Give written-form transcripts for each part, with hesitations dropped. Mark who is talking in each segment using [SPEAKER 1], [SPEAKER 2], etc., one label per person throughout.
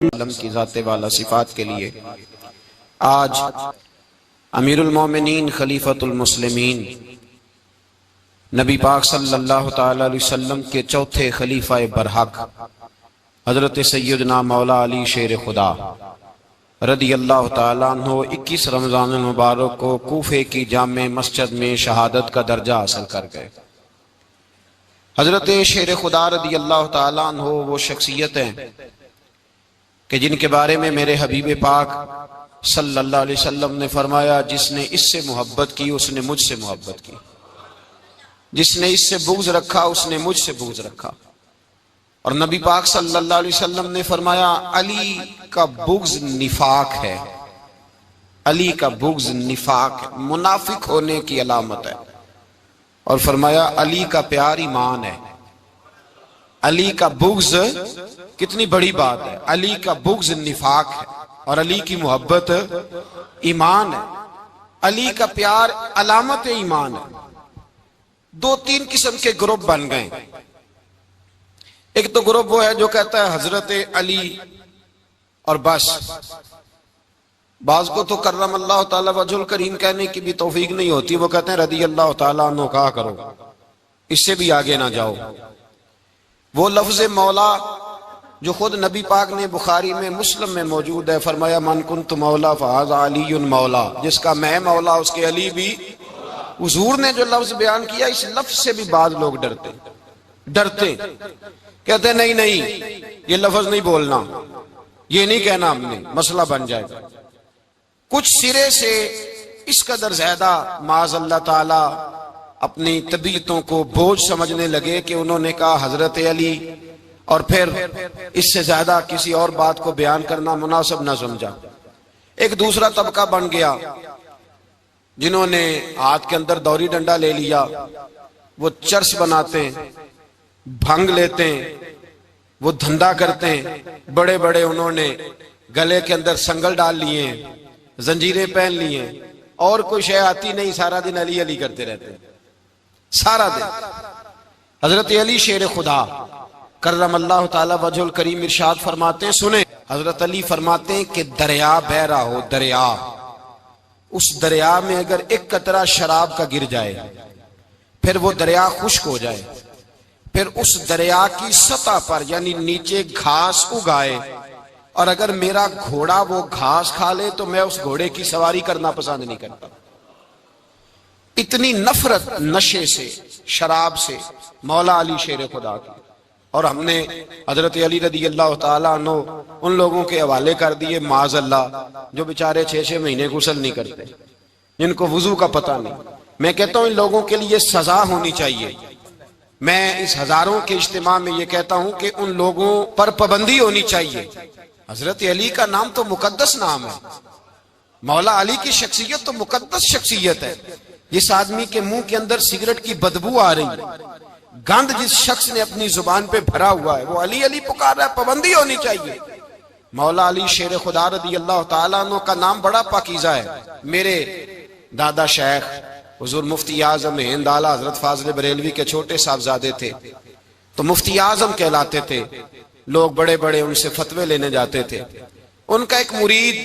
[SPEAKER 1] علم کی ذات والا صفات کے لیے آج امیر المومنین خلیفۃ المسلمین نبی پاک صلی اللہ تعالی علیہ وسلم کے چوتھے خلیفہ برحق حضرت سیدنا مولا علی شیر خدا رضی اللہ تعالیٰ عنہ 21 رمضان المبارک کو کوفے کی جامع مسجد میں شہادت کا درجہ حاصل کر گئے۔ حضرت شیر خدا رضی اللہ تعالیٰ عنہ وہ شخصیت ہیں کہ جن کے بارے میں میرے حبیب پاک صلی اللہ علیہ وسلم نے فرمایا، جس نے اس سے محبت کی اس نے مجھ سے محبت کی، جس نے اس سے بغض رکھا اس نے مجھ سے بغض رکھا۔ اور نبی پاک صلی اللہ علیہ وسلم نے فرمایا علی کا بغض نفاق ہے، علی کا بغض نفاق ہے، منافق ہونے کی علامت ہے۔ اور فرمایا علی کا پیار ایمان ہے، علی کا بغض کتنی بڑی بات ہے، علی کا بغض نفاق ہے اور علی کی محبت ایمان ہے، علی کا پیار علامت ایمان ہے۔ دو تین قسم کے گروپ بن گئے۔ ایک تو گروپ وہ ہے جو کہتا ہے حضرت علی اور بس، بعض کو تو کرم اللہ تعالی وجہ الکریم کہنے کی بھی توفیق نہیں ہوتی، وہ کہتے ہیں رضی اللہ تعالیٰ عنہ کہا کرو، اس سے بھی آگے نہ جاؤ۔ وہ لفظ مولا جو خود نبی پاک نے بخاری میں مسلم میں موجود ہے، فرمایا من کنت مولا فہذا علی مولا، جس کا میں مولا اس کے علی بھی۔ حضور نے جو لفظ بیان کیا اس لفظ سے بھی بعض لوگ ڈرتے کہتے ہیں نہیں یہ لفظ نہیں بولنا، یہ نہیں کہنا، ہم نے مسئلہ بن جائے گا۔ کچھ سرے سے اس قدر زیادہ معاذ اللہ تعالی اپنی طبیعتوں کو بوجھ سمجھنے لگے کہ انہوں نے کہا حضرت علی، اور پھر اس سے زیادہ کسی اور بات کو بیان کرنا مناسب نہ سمجھا۔ ایک دوسرا طبقہ بن گیا جنہوں نے ہاتھ کے اندر دوری ڈنڈا لے لیا، وہ چرس بناتے ہیں، بھنگ لیتے ہیں، وہ دھندا کرتے ہیں، بڑے بڑے انہوں نے گلے کے اندر سنگل ڈال لیے ہیں، زنجیریں پہن لیے ہیں، اور کوئی شے آتی نہیں، سارا دن علی علی کرتے رہتے ہیں سارا دن۔ حضرت علی شیر خدا کرم اللہ تعالی وجہ الکریم ارشاد فرماتے ہیں، سنیں، حضرت علی فرماتے ہیں کہ دریا بہ رہا ہو، دریا، اس دریا میں اگر ایک قطرہ شراب کا گر جائے، پھر وہ دریا خشک ہو جائے، پھر اس دریا کی سطح پر یعنی نیچے گھاس اگائے، اور اگر میرا گھوڑا وہ گھاس کھا لے تو میں اس گھوڑے کی سواری کرنا پسند نہیں کرتا۔ اتنی نفرت نشے سے، شراب سے مولا علی شیر خدا کی۔ اور ہم نے حضرت علی رضی اللہ تعالیٰ عنہ ان لوگوں کے حوالے کر دیے معاذ اللہ جو بیچارے 6 مہینے غسل نہیں کرتے، جن کو وضو کا پتہ نہیں۔ میں کہتا ہوں ان لوگوں کے لیے سزا ہونی چاہیے۔ میں اس ہزاروں کے اجتماع میں یہ کہتا ہوں کہ ان لوگوں پر پابندی ہونی چاہیے۔ حضرت علی کا نام تو مقدس نام ہے، مولا علی کی شخصیت تو مقدس شخصیت ہے۔ جس آدمی کے منہ کے اندر سگریٹ کی بدبو آ رہی ہے، گند جس شخص نے اپنی زبان پہ بھرا ہوا ہے، وہ علی علی پکار رہا ہے، پابندی ہونی چاہیے۔ مولا علی شیر خدا رضی اللہ تعالیٰ عنہ کا نام بڑا پاکیزہ ہے۔ میرے دادا شیخ حضور مفتی اعظم ہند اعلیٰ حضرت فاضل بریلوی کے چھوٹے صاحبزادے تھے، تو مفتی اعظم کہلاتے تھے، لوگ بڑے بڑے ان سے فتوے لینے جاتے تھے۔ ان کا ایک مرید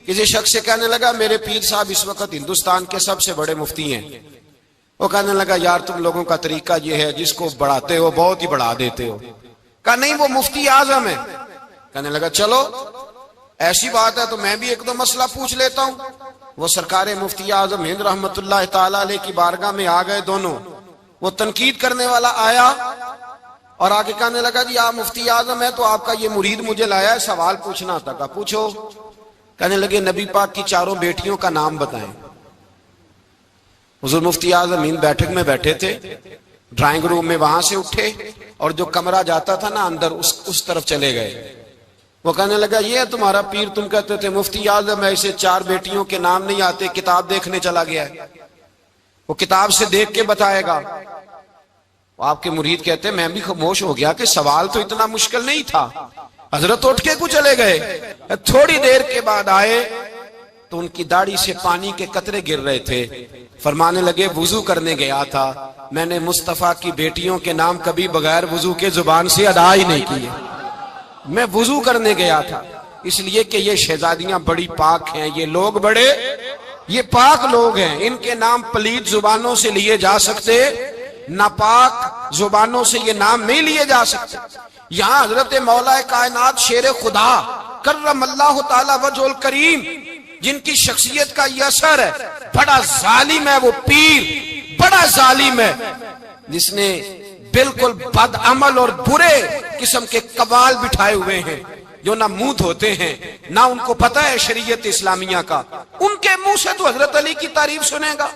[SPEAKER 1] کسی شخص سے کہنے لگا میرے پیر صاحب اس وقت ہندوستان کے سب سے بڑے مفتی ہیں۔ وہ کہنے لگا یار تم لوگوں کا طریقہ یہ ہے، جس کو بڑھاتے ہو بہت ہی بڑھا دیتے ہو۔ کہا نہیں وہ مفتی اعظم ہے۔ کہنے لگا چلو ایسی بات ہے تو میں بھی ایک دو مسئلہ پوچھ لیتا ہوں۔ وہ سرکار مفتی اعظم ہند رحمت اللہ تعالیٰ علیہ کی بارگاہ میں آ گئے دونوں۔ وہ تنقید کرنے والا آیا اور آگے کہنے لگا جی آپ مفتی اعظم ہے تو آپ کا یہ مرید مجھے لایا ہے، سوال پوچھنا تھا۔ کہا پوچھو۔ کہنے لگے نبی پاک کی 4 بیٹیوں کا نام بتائیں۔ حضور مفتی اعظم ہند بیٹھک میں بیٹھے تھے، ڈرائنگ روم میں، وہاں سے اٹھے اور جو کمرہ جاتا تھا نا اندر اس طرف چلے گئے۔ وہ کہنے لگا یہ ہے تمہارا پیر، تم کہتے تھے مفتی اعظم ہے، اسے 4 بیٹیوں کے نام نہیں آتے، کتاب دیکھنے چلا گیا ہے، وہ کتاب سے دیکھ کے بتائے گا۔ آپ کے مرید کہتے ہیں میں بھی خاموش ہو گیا کہ سوال تو اتنا مشکل نہیں تھا۔ حضرت اٹھ کے کو چلے گئے، تھوڑی دیر کے بعد آئے تو ان کی داڑھی سے پانی کے قطرے گر رہے تھے۔ فرمانے لگے وضو کرنے گیا تھا، میں نے مصطفیٰ کی بیٹیوں کے نام کبھی بغیر وضو کے زبان سے ادا ہی نہیں کیے، میں وضو کرنے گیا تھا۔ اس لیے کہ یہ شہزادیاں بڑی پاک ہیں، یہ لوگ بڑے یہ پاک لوگ ہیں، ان کے نام پلید زبانوں سے لیے جا سکتے، ناپاک زبانوں سے یہ نام نہیں لیے جا سکتے۔ یہاں حضرت مولا کائنات شیر خدا کرم اللہ تعالی وجہ الکریم، جن کی شخصیت کا یہ اثر ہے، بڑا ظالم ہے وہ پیر، بڑا ظالم ہے جس نے بالکل بد عمل اور برے قسم کے قوال بٹھائے ہوئے ہیں، جو نہ منہ دھوتے ہیں نہ ان کو پتہ ہے شریعت اسلامیہ کا۔ ان کے منہ سے تو حضرت علی کی تعریف سنے گا،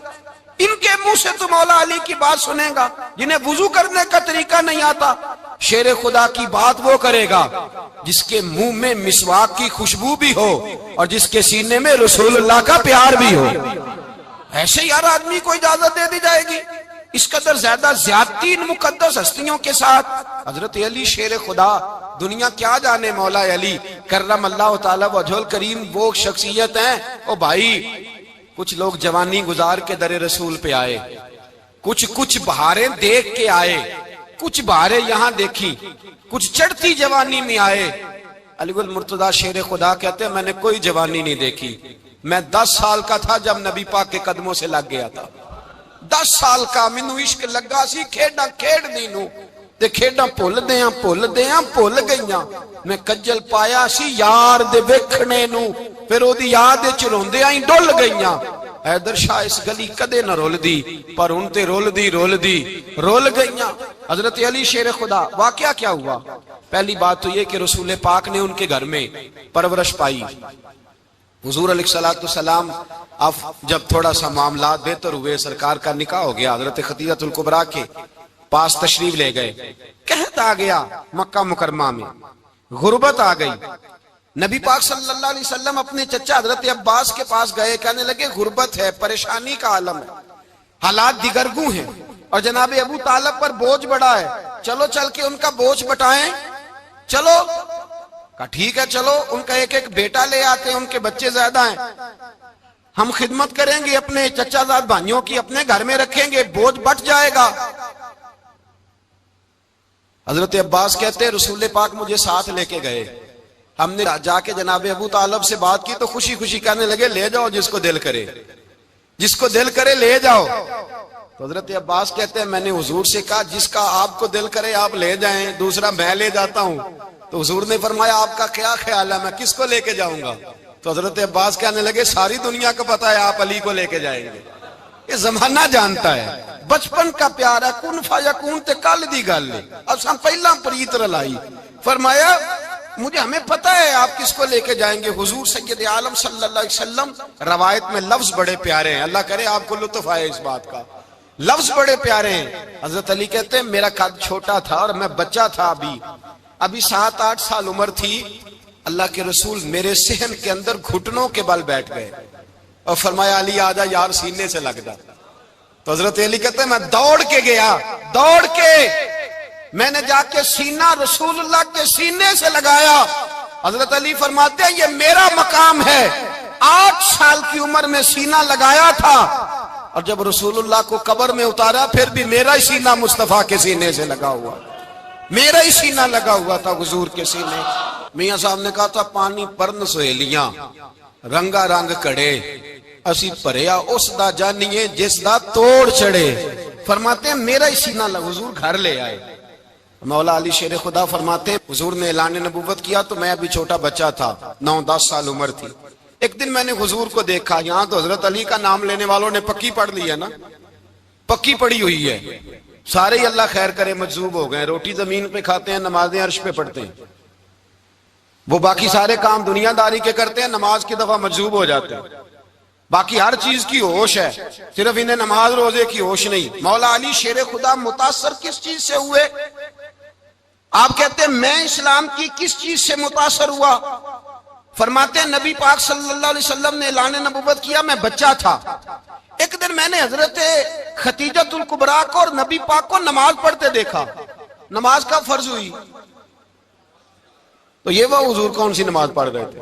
[SPEAKER 1] ان کے منہ سے تو مولا علی کی بات سنے گا، جنہیں وضو کرنے کا طریقہ نہیں آتا۔ شیر خدا کی بات وہ کرے گا جس کے منہ میں مسواک کی خوشبو بھی ہو اور جس کے سینے میں رسول اللہ کا پیار بھی ہو۔ ایسے ہی ہر آدمی کو اجازت دے دی جائے گی؟ اس قدر زیادہ زیادتی ان مقدس ہستیوں کے ساتھ۔ حضرت علی شیر خدا، دنیا کیا جانے مولا علی کرم اللہ تعالی وجہ الکریم وہ شخصیت ہیں۔ او بھائی، کچھ لوگ جوانی گزار کے در رسول پہ آئے، کچھ بہاریں دیکھ کے آئے، کچھ بہاریں یہاں دیکھی، کچھ چڑھتی جوانی میں آئے۔ علی گل مرتضیٰ شیر خدا کہتے ہیں میں نے کوئی جوانی نہیں دیکھی، میں 10 سال کا تھا جب نبی پاک کے قدموں سے لگ گیا تھا، 10 سال کا مینوں عشق لگا سی، کھیڈاں کھیڈ دی نو تے کھیڈاں بھول بھول گئیاں، میں کجل پایا سی یار دے ویکھنے نو، پھر او دی یاد وچ روندیاں ہی ڈل گئیاں۔ حیدر شاہ اس گلی کدے نہ رول دی، پر ان تے رول دی رول گئیاں۔ حضرت علی شیر خدا، واقعہ کیا ہوا؟ پہلی بات تو یہ کہ رسول پاک نے ان کے گھر میں پرورش پائی۔ حضور علیہ السلام اب جب تھوڑا سا معاملات بہتر ہوئے، سرکار کا نکاح ہو گیا، حضرت خدیجہ الکبریٰ کے پاس تشریف لے گئے۔ قحط آ گیا مکہ مکرمہ میں، غربت آ گئی۔ نبی پاک صلی اللہ علیہ وسلم اپنے چچا حضرت عباس کے پاس گئے، کہنے لگے غربت ہے، پریشانی کا عالم ہے، حالات دیگرگوں ہیں، اور جناب ابو طالب پر بوجھ بڑا ہے، چلو چل کے ان کا بوجھ بٹائیں۔ چلو کہا ٹھیک ہے، چلو ان کا ایک بیٹا لے آتے ہیں، ان کے بچے زیادہ ہیں، ہم خدمت کریں گے اپنے چچا زاد بھائیوں کی، اپنے گھر میں رکھیں گے، بوجھ بٹ جائے گا۔ حضرت عباس کہتے ہیں رسول پاک مجھے ساتھ لے کے گئے، ہم نے جا کے جناب ابو طالب سے بات کی تو خوشی خوشی کہنے لگے لے جاؤ جس کو دل کرے، جس کو دل کرے لے جاؤ۔ تو حضرت عباس کہتے ہیں میں نے حضور سے کہا جس کا آپ کو دل کرے آپ لے جائیں، دوسرا میں لے جاتا ہوں۔ تو حضور نے فرمایا آپ کا کیا خیال ہے، میں کس کو لے کے جاؤں گا؟ تو حضرت عباس کہنے لگے ساری دنیا کو پتا ہے آپ علی کو لے کے جائیں گے، یہ زمانہ جانتا ہے، بچپن کا پیار ہے، کن فیکون تے کل دی گل ہے، اب ہم پہلا پریت رلائی۔ فرمایا مجھے ہمیں پتہ ہے آپ کس کو لے کے جائیں گے۔ حضور سید عالم صلی اللہ علیہ وسلم، روایت میں لفظ بڑے پیارے ہیں، اللہ کرے آپ کو لطف آئے اس بات کا، لفظ بڑے پیارے ہیں۔ حضرت علی کہتے ہیں میرا قد چھوٹا تھا اور میں بچہ تھا، ابھی 7-8 سال عمر تھی، اللہ کے رسول میرے صحن کے اندر گھٹنوں کے بل بیٹھ گئے اور فرمایا علی آجا یار سینے سے لگ جا۔ تو حضرت علی کہتے ہیں میں دوڑ کے گیا، دوڑ کے میں نے جا کے سینہ رسول اللہ کے سینے سے لگایا۔ حضرت علی فرماتے ہیں یہ میرا مقام ہے، 8 سال کی عمر میں سینہ لگایا تھا، اور جب رسول اللہ کو قبر میں اتارا پھر بھی میرا ہی سینہ مصطفیٰ کے سینے سے لگا ہوا، میرا ہی سینہ لگا ہوا تھا حضور کے سینے۔ میاں صاحب نے کہا تھا پانی پرن سہیلیاں رنگا رنگ کڑے، اسی پریا اس دا جانیے جس دا توڑ چڑے۔ فرماتے ہیں میرا ہی سینہ لگا، حضور گھر لے آئے۔ مولا علی شیر خدا فرماتے ہیں حضور نے اعلان نبوت کیا تو میں ابھی چھوٹا بچہ تھا، 9-10 سال عمر تھی۔ ایک دن میں نے حضور کو دیکھا، یہاں تو حضرت علی کا نام لینے والوں نے پکی پڑھ لی ہے نا، پکی پڑھی ہوئی ہے، سارے ہی اللہ خیر کرے مجذوب ہو گئے، روٹی زمین پہ کھاتے ہیں، نمازیں عرش پہ پڑھتے ہیں، وہ باقی سارے کام دنیا داری کے کرتے ہیں، نماز کی دفعہ مجذوب ہو جاتے ہیں، باقی ہر چیز کی ہوش ہے، صرف انہیں نماز روزے کی ہوش نہیں۔ مولا علی شیر خدا متاثر کس چیز سے ہوئے؟ آپ کہتے ہیں میں اسلام کی کس چیز سے متاثر ہوا؟ فرماتے ہیں نبی پاک صلی اللہ علیہ وسلم نے اعلان نبوت کیا، میں بچہ تھا، ایک دن میں نے حضرت خدیجہ الکبریٰ کو اور نبی پاک کو نماز پڑھتے دیکھا، نماز کا فرض ہوئی تو یہ وہ حضور کون سی نماز پڑھ رہے تھے؟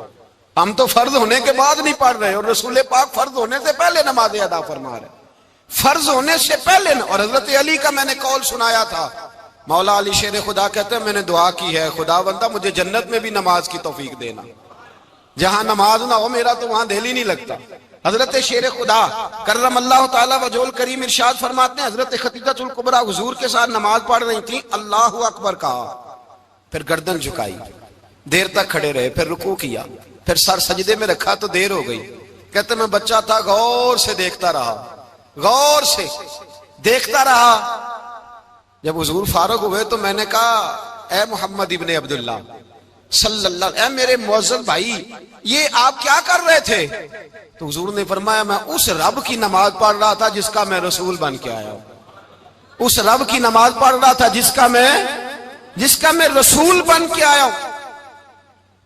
[SPEAKER 1] ہم تو فرض ہونے کے بعد نہیں پڑھ رہے، اور رسول پاک فرض ہونے سے پہلے نماز ادا فرما رہے، فرض ہونے سے پہلے۔ اور حضرت علی کا میں نے قول سنایا تھا، مولا علی شیر خدا کہتے ہیں میں نے دعا کی ہے خدا بندہ مجھے جنت میں بھی نماز کی توفیق دینا، جہاں نماز نہ ہو میرا تو وہاں دل ہی نہیں لگتا۔ حضرت شیر خدا کرم اللہ تعالی وجہہ الکریم ارشاد فرماتے ہیں حضرت خدیجہ الکبریٰ حضور کے ساتھ نماز پڑھ رہی تھیں، اللہ اکبر کہا، پھر گردن جھکائی، دیر تک کھڑے رہے، پھر رکوع کیا، پھر سر سجدے میں رکھا تو دیر ہو گئی۔ کہتے میں بچہ تھا، غور سے دیکھتا رہا، غور سے دیکھتا رہا۔ جب حضور فارغ ہوئے تو میں نے کہا اے محمد ابن عبداللہ صلی اللہ علیہ، اے میرے معزز بھائی یہ آپ کیا کر رہے تھے؟ تو حضور نے فرمایا میں اس رب کی نماز پڑھ رہا تھا جس کا میں رسول بن کے آیا ہوں، اس رب کی نماز پڑھ رہا تھا جس کا میں رسول بن کے آیا ہوں۔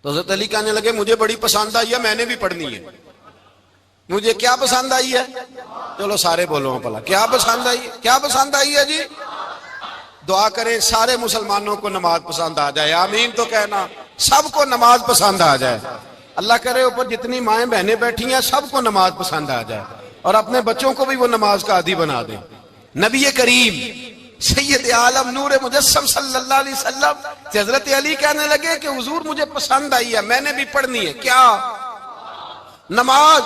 [SPEAKER 1] تو حضرت علی کہنے لگے مجھے بڑی پسند آئی ہے، میں نے بھی پڑھنی ہے۔ مجھے کیا پسند آئی ہے؟ چلو سارے بولو پلا، کیا پسند آئی ہے؟ کیا پسند آئی ہے جی؟ دعا کریں سارے مسلمانوں کو نماز پسند آ جائے، آمین تو کہنا، سب کو نماز پسند آ جائے۔ اللہ کرے اوپر جتنی مائیں بہنیں بیٹھی ہیں سب کو نماز پسند آ جائے، اور اپنے بچوں کو بھی وہ نماز کا عادی بنا دیں۔ نبی کریم سید عالم نور مجسم صلی اللہ علیہ وسلم سے حضرت علی کہنے لگے کہ حضور مجھے پسند آئی ہے، میں نے بھی پڑھنی ہے، کیا؟ نماز۔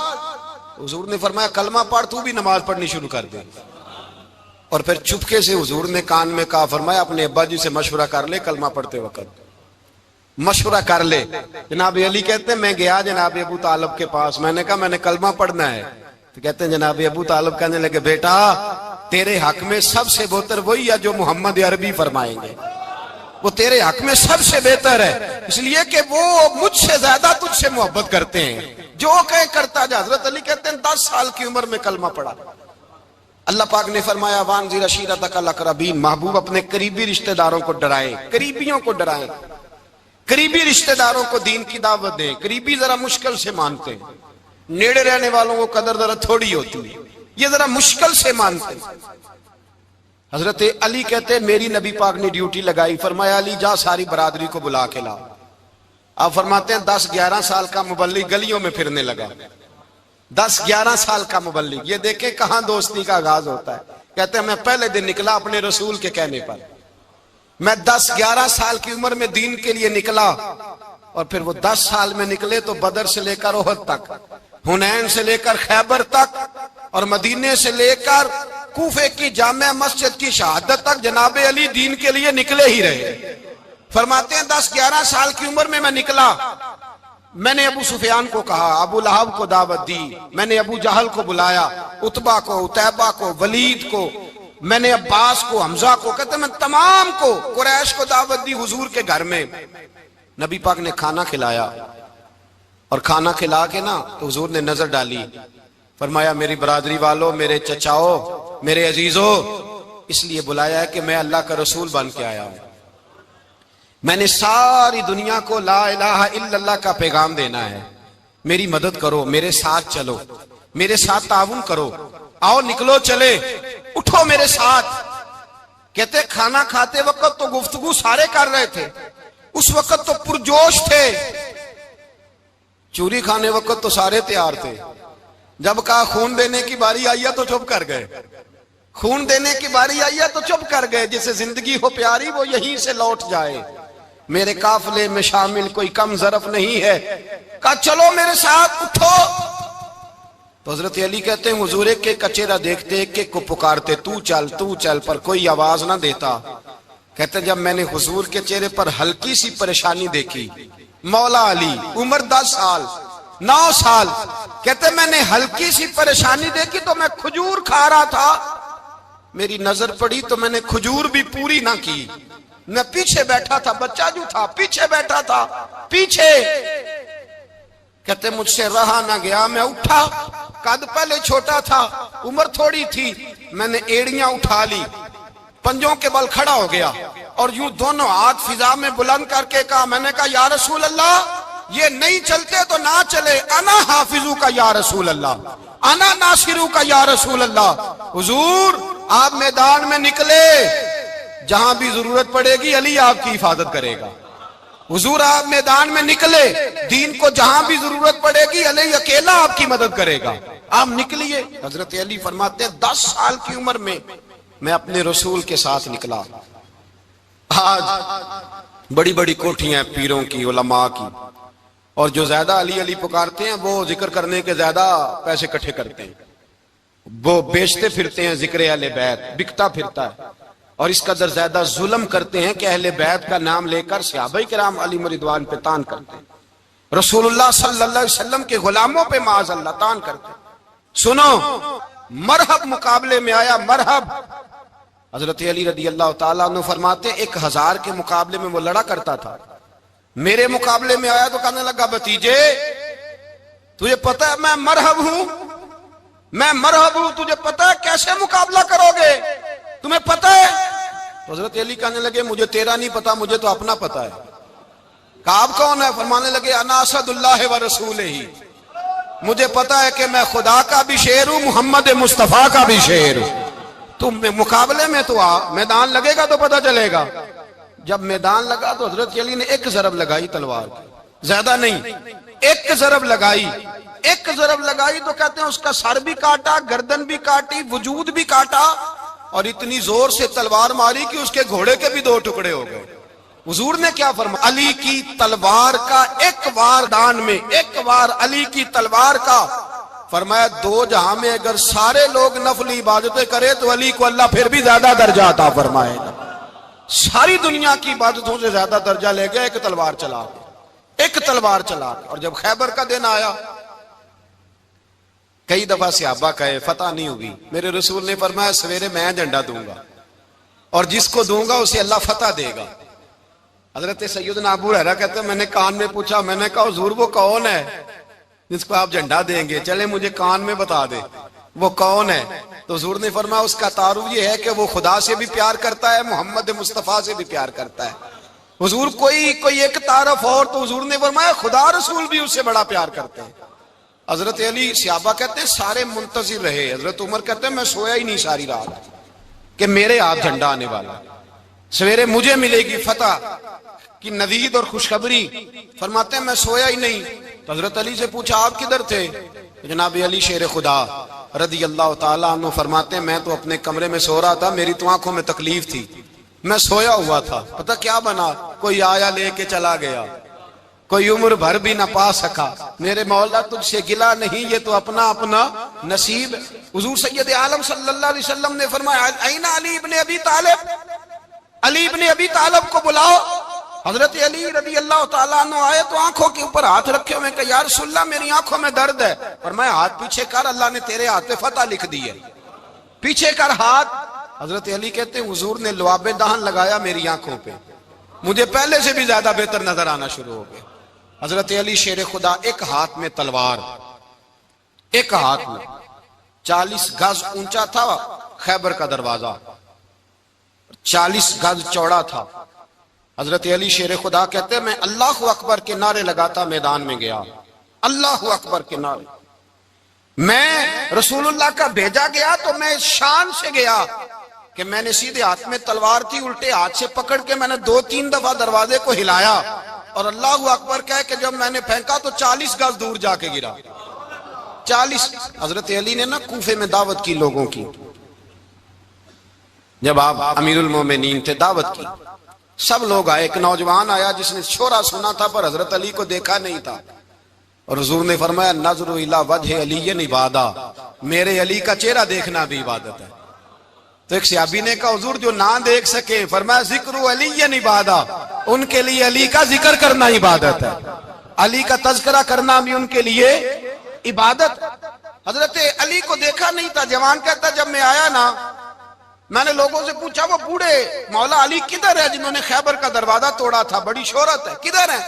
[SPEAKER 1] حضور نے فرمایا کلمہ پڑھ، تو بھی نماز پڑھنی شروع کر دے۔ اور پھر چپکے سے حضور نے کان میں کہا، فرمایا اپنے ابا جی سے مشورہ کر لے کلمہ پڑھتے وقت، مشورہ کر لے۔ جناب علی کہتے ہیں میں گیا جناب ابو طالب کے پاس، میں نے کہا میں نے کلمہ پڑھنا ہے۔ تو کہتے ہیں جناب ابو طالب کہنے لگے بیٹا تیرے حق میں سب سے بہتر وہی ہے جو محمد عربی فرمائیں گے، وہ تیرے حق میں سب سے بہتر ہے، اس لیے کہ وہ مجھ سے زیادہ تجھ سے محبت کرتے ہیں، جو کہیں کرتا جا۔ حضرت علی کہتے ہیں 10 سال کی عمر میں کلمہ پڑھا۔ اللہ پاک نے فرمایا وانذر عشیرتک الاقربین، محبوب اپنے قریبی رشتہ داروں کو ڈرائیں، قریبیوں کو ڈرائیں، قریبی رشتہ داروں کو دین کی دعوت دیں۔ قریبی ذرا مشکل سے مانتے ہیں، نیڑے رہنے والوں کو قدر ذرا تھوڑی ہوتی ہے، یہ ذرا مشکل سے مانتے ہیں۔ حضرت علی کہتے ہیں میری نبی پاک نے ڈیوٹی لگائی، فرمایا علی جا ساری برادری کو بلا کے لا۔ آپ فرماتے ہیں 10-11 سال کا مبلغ گلیوں میں پھرنے لگا، 10-11 سال کا مبلغ، یہ دیکھیں کہاں دوستی کا آغاز ہوتا ہے۔ کہتے ہیں میں پہلے دن نکلا اپنے رسول کے کہنے پر، میں 10-11 سال کی عمر میں دین کے لیے نکلا، اور پھر وہ 10 سال میں نکلے تو بدر سے لے کر احد تک، حنین سے لے کر خیبر تک، اور مدینے سے لے کر کوفے کی جامع مسجد کی شہادت تک جناب علی دین کے لیے نکلے ہی رہے۔ فرماتے ہیں 10-11 سال کی عمر میں نکلا، میں نے ابو سفیان کو کہا، ابو لہب کو دعوت دی، میں نے ابو جہل کو بلایا، عتبہ کو، عتیبہ کو، ولید کو، میں نے عباس کو، حمزہ کو، کہتے میں تمام کو، قریش کو دعوت دی حضور کے گھر میں۔ نبی پاک نے کھانا کھلایا، اور کھانا کھلا کے نا تو حضور نے نظر ڈالی، فرمایا میری برادری والوں، میرے چچاؤ، میرے عزیزوں، اس لیے بلایا ہے کہ میں اللہ کا رسول بن کے آیا ہوں، میں نے ساری دنیا کو لا الہ الا اللہ کا پیغام دینا ہے، میری مدد کرو، میرے ساتھ چلو، میرے ساتھ تعاون کرو، آؤ نکلو چلے، اٹھو میرے ساتھ۔ کہتے کھانا کھاتے وقت تو گفتگو سارے کر رہے تھے، اس وقت تو پرجوش تھے، چوری کھانے وقت تو سارے تیار تھے، جب کہا خون دینے کی باری آئی ہے تو چپ کر گئے، خون دینے کی باری آئی ہے تو چپ کر گئے، جسے زندگی ہو پیاری وہ یہیں سے لوٹ جائے، میرے قافلے میں شامل کوئی کم ظرف نہیں ہے، کہا چلو میرے ساتھ اٹھو۔ تو حضرت علی کہتے ہیں حضور ایک کے چہرہ دیکھتے ایک ایک کو پکارتے، تو چل، پر کوئی آواز نہ دیتا۔ کہتے ہیں جب میں نے حضور کے چہرے پر ہلکی سی پریشانی دیکھی، مولا علی عمر 10 سال 9 سال، کہتے ہیں میں نے ہلکی سی پریشانی دیکھی تو میں کھجور کھا رہا تھا، میری نظر پڑی تو میں نے کھجور بھی پوری نہ کی، میں پیچھے بیٹھا تھا، بچہ جو تھا پیچھے بیٹھا تھا، پیچھے۔ کہتے مجھ سے رہا نہ گیا، میں اٹھا، قد پہلے چھوٹا تھا، عمر تھوڑی تھی، میں نے ایڑیاں اٹھا لی، پنجوں کے بل کھڑا ہو گیا، اور یوں دونوں ہاتھ فضا میں بلند کر کے کہا، میں نے کہا یا رسول اللہ یہ نہیں چلتے تو نہ چلے، انا حافظو کا یا رسول اللہ، انا ناصرو کا یا رسول اللہ۔ حضور آپ میدان میں نکلے، جہاں بھی ضرورت پڑے گی علی آپ کی حفاظت کرے گا، حضور آپ میدان میں نکلے، دین کو جہاں بھی ضرورت پڑے گی علی اکیلا آپ کی مدد کرے گا، آپ نکلیے۔ حضرت علی فرماتے ہیں 10 سال کی عمر میں میں اپنے رسول کے ساتھ نکلا۔ آج بڑی بڑی کوٹھیاں پیروں کی، علماء کی، اور جو زیادہ علی علی پکارتے ہیں وہ ذکر کرنے کے زیادہ پیسے اکٹھے کرتے ہیں، وہ بیچتے پھرتے ہیں ذکر اہل بیت، بکتا پھرتا ہے، اور اس قدر زیادہ ظلم کرتے ہیں کہ اہل بیت کا نام لے کر صحابہ کرام علی رضوان پہ تان کرتے ہیں، رسول اللہ صلی اللہ علیہ وسلم کے غلاموں پہ معاذ اللہ تان کرتے ہیں۔ سنو، مرحب مقابلے میں آیا، مرحب۔ حضرت علی رضی اللہ تعالیٰ عنہ فرماتے ہیں 1000 کے مقابلے میں وہ لڑا کرتا تھا، میرے مقابلے میں آیا تو کہنے لگا بھتیجے تجھے پتہ ہے میں مرحب ہوں، میں مرحب ہوں، تجھے پتہ ہے کیسے مقابلہ کرو گے، تمہیں پتہ ہے؟ تو حضرت علی کہنے لگے مجھے تیرا نہیں پتا، مجھے تو اپنا پتہ ہے۔ کعب کون ہے؟ فرمانے لگے انا اسد اللہ و رسولہ، مجھے پتا ہے کہ میں خدا کا بھی شیر ہوں، محمد مصطفیٰ کا بھی شیر ہوں۔ تم مقابلے میں تو آ، میدان لگے گا تو پتہ چلے گا۔ جب میدان لگا تو حضرت علی نے ایک ضرب لگائی تلوار کی، زیادہ نہیں، ایک ضرب لگائی، ایک ضرب لگائی تو کہتے ہیں اس کا سر بھی کاٹا، گردن بھی کاٹی، وجود بھی کاٹا، اور اتنی زور سے تلوار ماری کہ اس کے گھوڑے کے بھی 2 ٹکڑے ہو گئے۔ حضور نے کیا فرمایا؟ علی کی تلوار کا ایک وار دان میں، ایک وار علی کی تلوار کا، فرمایا 2 جہاں میں اگر سارے لوگ نفلی عبادتیں کرے تو علی کو اللہ پھر بھی زیادہ درجہ عطا فرمائے گا۔ ساری دنیا کی عبادتوں سے زیادہ درجہ لے گیا ایک تلوار چلا کے، ایک تلوار چلا کے۔ اور جب خیبر کا دن آیا، کئی دفعہ صحابہ کہے فتح نہیں ہوگی، میرے رسول نے فرمایا سویرے میں جھنڈا دوں گا، اور جس کو دوں گا اسے اللہ فتح دے گا۔ حضرت سیدنا ابو ہریرہ کہتے ہیں میں نے کان میں پوچھا، میں نے کہا حضور وہ کون ہے جس کو آپ جھنڈا دیں گے؟ چلے مجھے کان میں بتا دے وہ کون ہے۔ تو حضور نے فرمایا اس کا تعارف یہ ہے کہ وہ خدا سے بھی پیار کرتا ہے، محمد مصطفیٰ سے بھی پیار کرتا ہے۔ حضور کوئی ایک تعارف اور، تو حضور نے فرمایا خدا رسول بھی اس سے بڑا پیار کرتے ہیں۔ حضرت علی، صحابہ کہتے ہیں سارے منتظر رہے، حضرت عمر کہتے ہیں میں سویا ہی نہیں ساری رات کہ میرے ہاتھ جھنڈا آنے والا، سویرے مجھے ملے گی فتح کی نوید اور خوشخبری۔ فرماتے ہیں میں سویا ہی نہیں۔ تو حضرت علی سے پوچھا آپ کدھر تھے؟ جناب علی شیر خدا رضی اللہ تعالیٰ عنہ فرماتے ہیں میں تو اپنے کمرے میں سو رہا تھا، میری تو آنکھوں میں تکلیف تھی، میں سویا ہوا تھا، پتہ کیا بنا، کوئی آیا لے کے چلا گیا، کوئی عمر بھر بھی نہ پا سکا۔ میرے مولا تجھ سے گلا نہیں، یہ تو اپنا اپنا نصیب۔ حضور سید عالم صلی اللہ علیہ وسلم نے فرمایا این علی ابن ابی طالب، علی ابن ابی طالب کو بلاؤ۔ حضرت علی رضی اللہ تعالیٰ عنہ آئے تو آنکھوں کے اوپر ہاتھ رکھے ہوئے کہ یا رسول اللہ میری آنکھوں میں درد ہے۔ فرمایا ہاتھ پیچھے کر، اللہ نے تیرے ہاتھ پہ فتح لکھ دی ہے، پیچھے کر ہاتھ۔ حضرت علی کہتے ہیں حضور نے لعاب دہن لگایا میری آنکھوں پہ، مجھے پہلے سے بھی زیادہ بہتر نظر آنا شروع ہو گیا۔ حضرت علی شیر خدا ایک ہاتھ میں تلوار، ایک ہاتھ میں، 40 گز اونچا تھا خیبر کا دروازہ، 40 گز چوڑا تھا۔ حضرت علی شیر خدا کہتے ہیں میں اللہ اکبر کے نعرے لگاتا میدان میں گیا، اللہ اکبر کے نعرے۔ میں رسول اللہ کا بھیجا گیا تو میں شان سے گیا کہ میں نے سیدھے ہاتھ میں تلوار تھی، الٹے ہاتھ سے پکڑ کے میں نے 2-3 دفعہ دروازے کو ہلایا، اور اللہ اکبر کہہ کہ جب میں نے پھینکا تو 40 گز دور جا کے گرا، 40۔ حضرت علی نے نا کوفے میں دعوت کی لوگوں کی، جب آپ امیر المومنین تھے دعوت کی، سب لوگ آئے، ایک نوجوان آیا جس نے شورا سنا تھا پر حضرت علی کو دیکھا نہیں تھا، اور حضور نے فرمایا نظر الی وجہ علی عبادہ، میرے علی کا چہرہ دیکھنا بھی عبادت ہے۔ تو ایک صحابی نے کہا حضور جو نہ دیکھ سکے، فرمایا ذکر علی عبادہ، ان کے لیے علی کا ذکر کرنا عبادت ہے، علی کا تذکرہ کرنا بھی ان کے لیے عبادت۔ حضرت علی کو دیکھا نہیں تھا، جوان کہتا جب میں آیا نا میں نے لوگوں سے پوچھا وہ بوڑھے مولا علی کدھر ہے جنہوں نے خیبر کا دروازہ توڑا تھا، بڑی شہرت ہے، کدھر ہے؟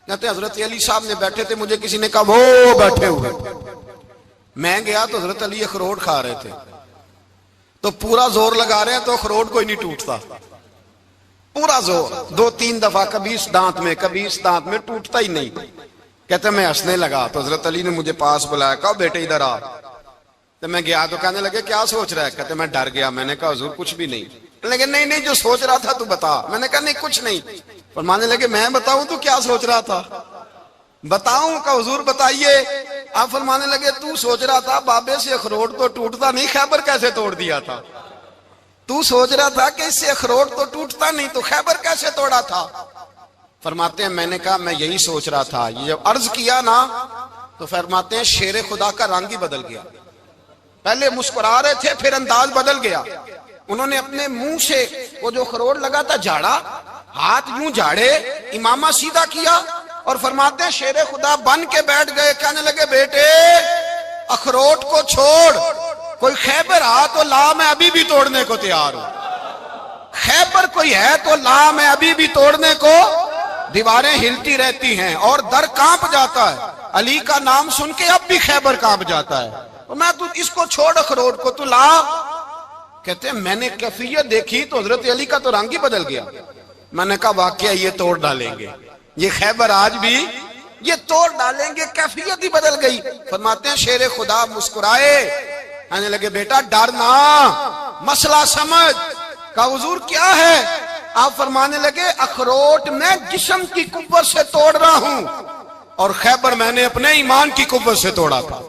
[SPEAKER 1] کہتے ہیں حضرت علی صاحب نے بیٹھے تھے، مجھے کسی نے کہا وہ بیٹھے ہوئے۔ میں گیا تو حضرت علی اخروٹ کھا رہے تھے، تو پورا زور لگا رہے ہیں تو اخروٹ کوئی نہیں ٹوٹتا، پورا زور 2-3 دفعہ، کبھی اس دانت میں کبھی اس دانت میں، ٹوٹتا ہی نہیں۔ کہتے میں ہنسنے لگا تو حضرت علی نے مجھے پاس بلایا، کہا بیٹے ادھر آ۔ تو میں گیا تو کہنے لگے کیا سوچ رہا ہے؟ کہتے میں ڈر گیا، میں نے کہا حضور کچھ بھی نہیں۔ لیکن نہیں جو سوچ رہا تھا تو بتا۔ میں نے کہا نہیں کچھ نہیں۔ فرمانے لگے میں بتاؤں تو کیا سوچ رہا تھا؟ بتاؤں؟ کہ حضور بتائیے۔ آپ فرمانے لگے تو سوچ رہا تھا بابے سے اخروٹ تو ٹوٹتا نہیں، خیبر کیسے توڑ دیا تھا؟ تو سوچ رہا تھا کہ اس سے اخروٹ تو ٹوٹتا نہیں تو خیبر کیسے توڑا تھا؟ فرماتے ہیں میں نے کہا میں یہی سوچ رہا تھا. یہ جب عرض کیا نا تو فرماتے ہیں شیر خدا کا رنگ ہی بدل گیا. پہلے مسکرا رہے تھے پھر انداز بدل گیا. انہوں نے اپنے منہ سے وہ جو خروٹ لگا تھا جھاڑا, ہاتھ یوں جھاڑے, امامہ سیدھا کیا اور فرماتے ہیں شیر خدا بن کے بیٹھ گئے. کہنے لگے بیٹے اخروٹ کو چھوڑ, کوئی خیبر آ تو لا, میں ابھی بھی توڑنے کو تیار ہوں. خیبر کوئی ہے تو لا, میں ابھی بھی توڑنے کو. دیواریں ہلتی رہتی ہیں اور در کانپ جاتا ہے. علی کا نام سن کے اب بھی خیبر کانپ جاتا ہے. تو میں تو اس کو چھوڑ اخروٹ کو, تو لا. کہتے ہیں میں نے کیفیت دیکھی تو حضرت علی کا تو رنگ ہی بدل گیا. میں نے کہا واقعہ یہ توڑ ڈالیں گے, یہ خیبر آج بھی یہ توڑ ڈالیں گے, کیفیت ہی بدل گئی. فرماتے ہیں شیر خدا مسکرائے, کہنے لگے بیٹا ڈرنا, مسئلہ سمجھ. کہا حضور کیا ہے؟ آپ فرمانے لگے اخروٹ میں جسم کی قوت سے توڑ رہا ہوں اور خیبر میں نے اپنے ایمان کی قوت سے توڑا تھا.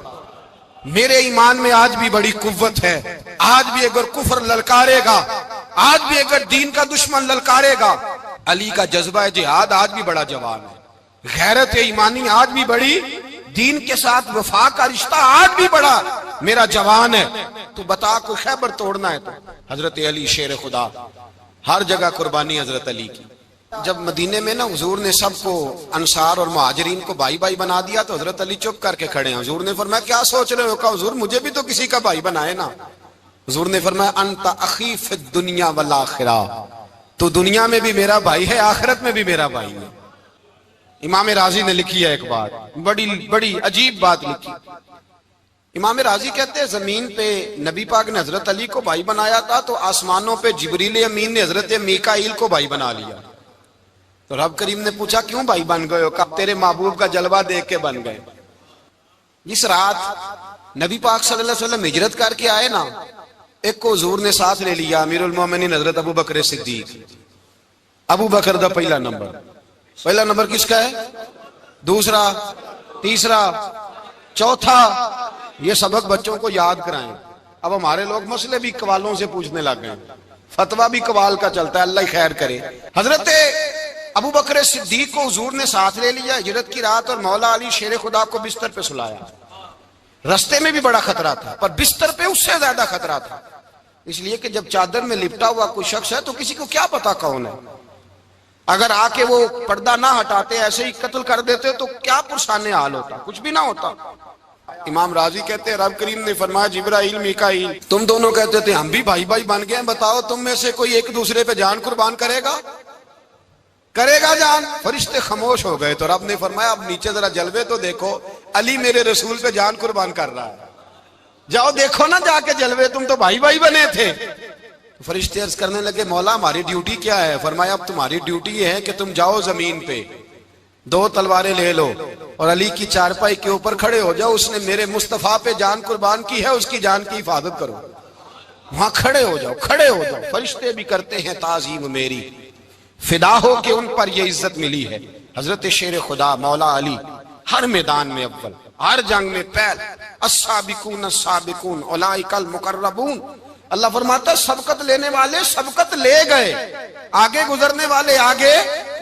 [SPEAKER 1] میرے ایمان میں آج بھی بڑی قوت ہے. آج بھی اگر کفر للکارے گا, آج بھی اگر دین کا دشمن للکارے گا, علی کا جذبہ جہاد آج بھی بڑا جوان ہے. غیرت ایمانی آج بھی بڑی, دین کے ساتھ وفا کا رشتہ آج بھی بڑا میرا جوان ہے. تو بتا کو خیبر توڑنا ہے تو حضرت علی شیر خدا, ہر جگہ قربانی حضرت علی کی. جب مدینے میں نا حضور نے سب کو انصار اور مہاجرین کو بھائی بھائی بنا دیا تو حضرت علی چپ کر کے کھڑے ہیں. حضور نے فرمایا کیا سوچ رہے ہو؟ کہا حضور مجھے بھی تو کسی کا بھائی بنائے نا. حضور نے فرمایا انت اخی فی الدنیا والآخرہ, تو دنیا میں بھی میرا بھائی ہے, آخرت میں بھی میرا بھائی ہے. امام راضی نے لکھی ہے ایک بات, بڑی عجیب بات لکھی. امام راضی کہتے ہیں زمین پہ نبی پاک نے حضرت علی کو بھائی بنایا تھا تو آسمانوں پہ جبریل امین نے حضرت میکائیل کو بھائی بنا لیا. تو رب کریم نے پوچھا کیوں بھائی بن گئے ہو؟ کہا تیرے محبوب کا جلوہ دیکھ کے بن گئے. جس رات نبی پاک صلی اللہ علیہ وسلم ہجرت کر کے آئے نا, ایک کو حضور نے ساتھ لے لیا, امیر المومنین حضرت ابو بکر صدیق. ابو بکر دا پہلا نمبر کس کا ہے؟ دوسرا, تیسرا, چوتھا. یہ سبق بچوں کو یاد کرائیں. اب ہمارے لوگ مسئلے بھی قوالوں سے پوچھنے لگ گئے, فتویٰ بھی قوال کا چلتا ہے, اللہ خیر کرے. حضرت ابو بکر صدیق کو حضور نے ساتھ لے لیا ہجرت کی رات, اور مولا علی شیر خدا کو بستر پہ سلایا. رستے میں بھی بڑا خطرہ تھا پر بستر پہ اس سے زیادہ خطرہ تھا, اس لیے کہ جب چادر میں لپٹا ہوا کوئی شخص ہے تو کسی کو کیا پتا کون ہے. اگر آ کے وہ پردہ نہ ہٹاتے ایسے ہی قتل کر دیتے تو کیا پرسان حال ہوتا, کچھ بھی نہ ہوتا. امام راضی کہتے ہیں رب کریم نے فرمایا جبرائیل میکائیل تم دونوں کہتے تھے ہم بھی بھائی بھائی بن گئے ہیں, بتاؤ تم میں سے کوئی ایک دوسرے پہ جان قربان کرے گا جان؟ فرشتے خاموش ہو گئے. تو رب نے فرمایا اب نیچے ذرا جلوے تو دیکھو, علی میرے رسول پہ جان قربان کر رہا ہے, جاؤ دیکھو نا جا کے جلوے, تم تو بھائی بھائی بنے تھے. فرشتے عرض کرنے لگے مولا ہماری ڈیوٹی کیا ہے؟ فرمایا اب تمہاری ڈیوٹی یہ ہے کہ تم جاؤ زمین پہ, 2 تلواریں لے لو اور علی کی چارپائی کے اوپر کھڑے ہو جاؤ. اس نے میرے مصطفیٰ پہ جان قربان کی ہے, اس کی جان کی حفاظت کرو. وہاں کھڑے ہو جاؤ. فرشتے بھی کرتے ہیں تعظیم میری, فدا ہو کہ ان پر یہ عزت ملی ہے. حضرت شیر خدا مولا علی ہر میدان میں اول, ہر جنگ میں پہل. السابقون السابقون اولئک المقربون. اللہ فرماتا سبقت لینے والے سبقت لے گئے, آگے گزرنے والے آگے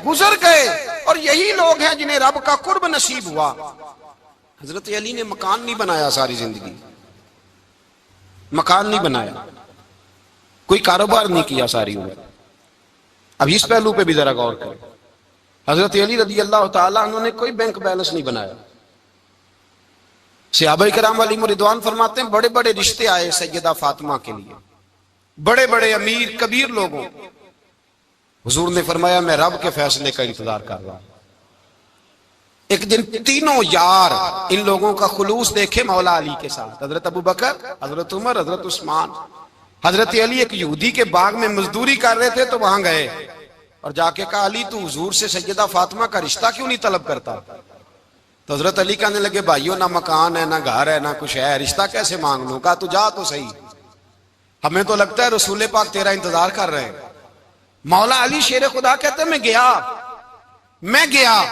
[SPEAKER 1] گزر گئے, اور یہی لوگ ہیں جنہیں رب کا قرب نصیب ہوا. حضرت علی نے مکان نہیں بنایا, ساری زندگی مکان نہیں بنایا, کوئی کاروبار نہیں کیا ساری عمر. اب اس پہلو پہ بھی ذرا غور کریں. حضرت علی رضی اللہ تعالیٰ انہوں نے کوئی بینک بیلنس نہیں بنایا. صحابہ کرام علیہم رضوان فرماتے ہیں بڑے بڑے رشتے آئے سیدہ فاطمہ کے لیے, بڑے بڑے امیر کبیر لوگوں. حضور نے فرمایا میں رب کے فیصلے کا انتظار کر رہا ہوں. ایک دن تینوں یار ان لوگوں کا خلوص دیکھے مولا علی کے ساتھ, حضرت ابو بکر, حضرت عمر, حضرت عثمان. حضرت علی ایک یہودی کے باغ میں مزدوری کر رہے تھے تو وہاں گئے اور جا کے کہا علی تو حضور سے سیدہ فاطمہ کا رشتہ کیوں نہیں طلب کرتا؟ تو حضرت علی کہنے لگے بھائیو نہ مکان ہے نہ گھر ہے نہ کچھ ہے, رشتہ کیسے مانگ لوں؟ کہا تو جا تو صحیح, ہمیں تو لگتا ہے رسول پاک تیرا انتظار کر رہے ہیں. مولا علی شیر خدا کہتے ہیں میں گیا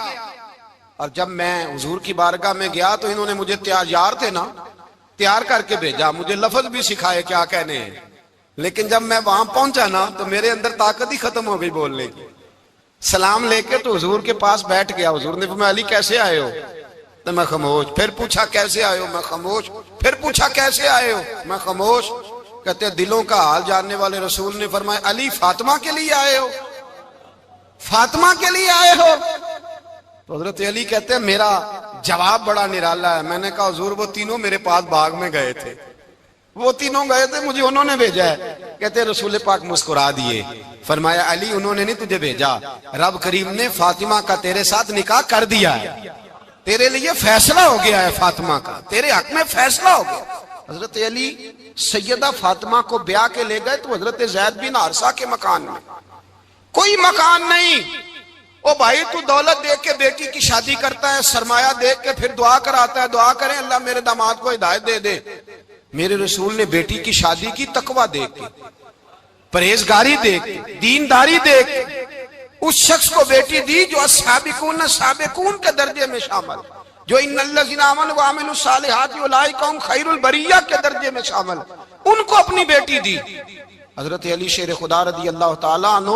[SPEAKER 1] اور جب میں حضور کی بارگاہ میں گیا تو انہوں نے مجھے یار تھے نا, تیار کر کے بھیجا, مجھے لفظ بھی سکھائے کیا کہنے ہیں. لیکن جب میں وہاں پہنچا نا تو میرے اندر طاقت ہی ختم ہو گئی بولنے کی. سلام لے کے تو حضور کے پاس بیٹھ گیا. حضور نے فرمایا علی کیسے آئے ہو؟ تو میں خاموش. پھر پوچھا کیسے آئے ہو؟ میں خاموش. پھر پوچھا کیسے آئے ہو؟ میں خاموش. کہتے دلوں کا حال جاننے والے رسول نے فرمایا علی فاطمہ کے لیے آئے ہو؟ فاطمہ کے لیے آئے ہو؟ تو حضرت علی کہتے ہیں میرا جواب بڑا نرالا ہے. میں نے کہا حضور وہ تینوں میرے پاس باغ میں گئے تھے, وہ تینوں گئے تھے, مجھے انہوں نے بھیجا ہے. کہتے ہیں رسول پاک مسکرا دیے, فرمایا علی انہوں نے نہیں تجھے بھیجا, رب کریم نے فاطمہ کا تیرے ساتھ نکاح کر دیا ہے, تیرے لیے فیصلہ ہو گیا ہے فاطمہ کا, تیرے حق میں فیصلہ ہو گیا. حضرت علی سیدہ فاطمہ کو بیاہ کے لے گئے تو حضرت زید بن حارثہ کے مکان میں. کوئی مکان نہیں. او بھائی تو دولت دیکھ کے بیٹی کی شادی کرتا ہے, سرمایہ دیکھ کے پھر دعا کراتا ہے, دعا کریں اللہ میرے داماد کو ہدایت دے دے. میرے رسول نے بیٹی کی شادی کی تقوی دیکھ کے, پرہیزگاری دیکھ کے, دینداری دیکھ کے اس شخص کو بیٹی دی جو السابقون سابقون کے درجے میں شامل, جو ان الذین آمنوا وعملوا الصالحات اولئک هم خیر البریہ کے درجے میں شامل, ان کو اپنی بیٹی دی. حضرت علی شیر خدا رضی اللہ تعالیٰ عنہ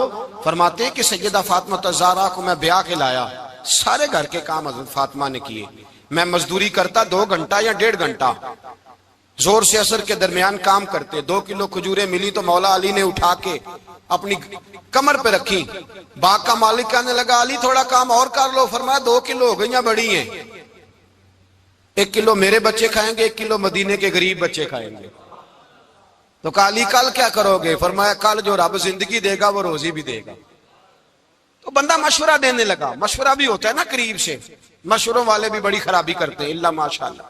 [SPEAKER 1] فرماتے کہ سیدہ فاطمہ الزہرا کو میں بیاہ کے لایا, سارے گھر کے کام حضرت فاطمہ نے کیے. میں مزدوری کرتا 2 گھنٹہ یا 1.5 گھنٹہ, زور سے اثر کے درمیان کام کرتے. 2 کلو کھجوریں ملی تو مولا علی نے اٹھا کے اپنی کمر پہ رکھی. باغ کا مالک کہنے لگا علی تھوڑا کام اور کر لو. فرمایا 2 کلو ہو گئیں بڑی ہیں, 1 کلو میرے بچے کھائیں گے, 1 کلو مدینے کے غریب بچے کھائیں گے. تو کہا علی کل کیا کرو گے؟ فرمایا کل جو رب زندگی دے گا وہ روزی بھی دے گا. تو بندہ مشورہ دینے لگا. مشورہ بھی ہوتا ہے نا قریب سے, مشوروں والے بھی بڑی خرابی کرتے ہیں اللہ ماشاءاللہ.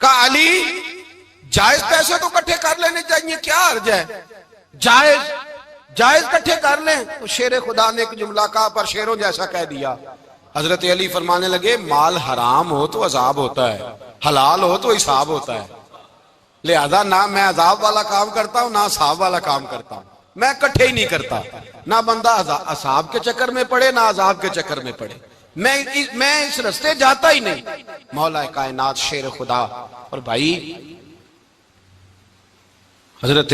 [SPEAKER 1] کہا علی جائز پیسے تو کٹھے کر لینے چاہیے, کیا حرج ہے, جائز کٹھے کر لیں. تو شیر خدا نے ایک جملہ کہا پر شیروں جیسا کہہ دیا. حضرت علی فرمانے لگے مال حرام ہو تو عذاب ہوتا ہے, حلال ہو تو حساب ہوتا ہے. لہذا نہ میں عذاب والا کام کرتا ہوں نہ حساب والا کام کرتا ہوں, میں کٹھے ہی نہیں کرتا. نہ بندہ حساب کے چکر میں پڑے نہ عذاب کے چکر میں پڑے, میں اس رستے جاتا ہی نہیں. مولا کائنات شیر خدا. اور بھائی حضرت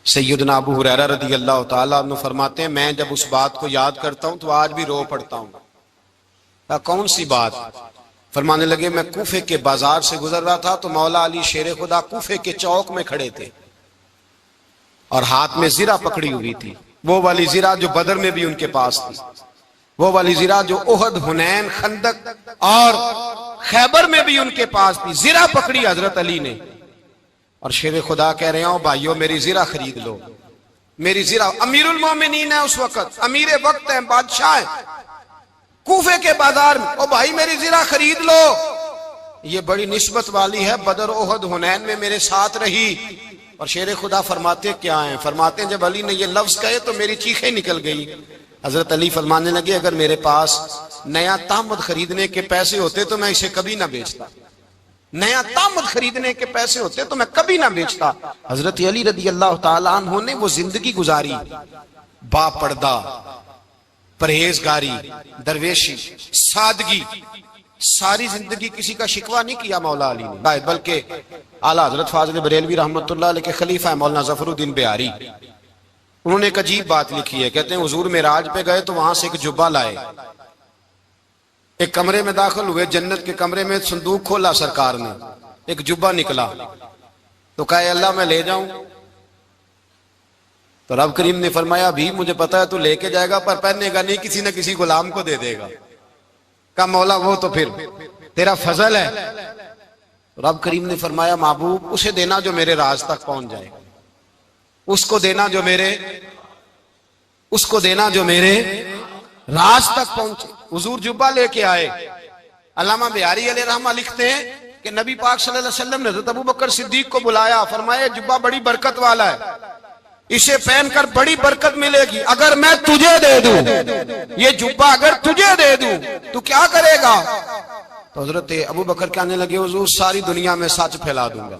[SPEAKER 1] سیدنا ابو ہریرہ رضی اللہ تعالیٰ عنہ فرماتے ہیں میں جب اس بات کو یاد کرتا ہوں تو آج بھی رو پڑتا ہوں. کون سی بات؟ فرمانے لگے میں کوفے کے بازار سے گزر رہا تھا تو مولا علی شیر خدا کوفے کے چوک میں کھڑے تھے اور ہاتھ میں زرہ پکڑی ہوئی تھی, وہ والی زرہ جو بدر میں بھی ان کے پاس تھی, وہ والی زرہ جو احد, حنین, خندق اور خیبر میں بھی ان کے پاس تھی. زرہ پکڑی حضرت علی نے اور شیر خدا کہہ رہے ہوں بھائیو میری زرہ خرید لو. میری زرہ, امیر المومنین ہے اس وقت, امیر وقت ہے, بادشاہ ہے, کوفے کے بازار میں, او بھائی میری زرہ خرید لو. یہ بڑی نسبت والی ہے, بدر, احد, حنین میں میرے ساتھ رہی. اور شیر خدا فرماتے کیا ہیں؟ فرماتے ہیں جب علی نے یہ لفظ کہے تو میری چیخیں نکل گئی. حضرت علی فرمانے لگے اگر میرے پاس نیا تامد خریدنے کے پیسے ہوتے تو میں اسے کبھی نہ بیچتا, نیا تامد خریدنے کے پیسے ہوتے تو میں کبھی نہ بیچتا. حضرت علی رضی اللہ تعالیٰ عنہ نے وہ زندگی گزاری, با پردہ, پرہیزگاری, درویشی, سادگی, ساری زندگی کسی کا شکوہ نہیں کیا مولا علی نے, بلکہ اعلیٰ حضرت فاضل بریلوی رحمت اللہ علیہ کے خلیفہ ہے مولانا ظفر الدین بہاری, انہوں نے ایک عجیب بات لکھی ہے. کہتے ہیں حضور معراج پہ گئے تو وہاں سے ایک جبہ لائے, ایک کمرے میں داخل ہوئے, جنت کے کمرے میں صندوق کھولا سرکار نے, ایک جبہ نکلا تو کہا اللہ میں لے جاؤں. تو رب کریم نے فرمایا بھی مجھے پتا ہے تو لے کے جائے گا پر پہننے گا نہیں, کسی نہ کسی غلام کو دے دے گا. کہا مولا وہ تو پھر تیرا فضل ہے. رب کریم نے فرمایا محبوب اسے دینا جو میرے راز تک پہنچ جائے, اس کو دینا جو میرے راز تک پہنچے. حضور جبہ لے کے آئے. علامہ بہاری علیہ رحمہ لکھتے ہیں کہ نبی پاک صلی اللہ علیہ وسلم نے حضرت ابوبکر صدیق کو بلایا, فرمایا جبہ بڑی برکت والا ہے, اسے پہن کر بڑی برکت ملے گی, اگر میں تجھے دے دوں, یہ جبہ اگر تجھے دے دوں تو کیا کرے گا؟ تو حضرت ابوبکر کہنے لگے حضور ساری دنیا میں سچ پھیلا دوں گا.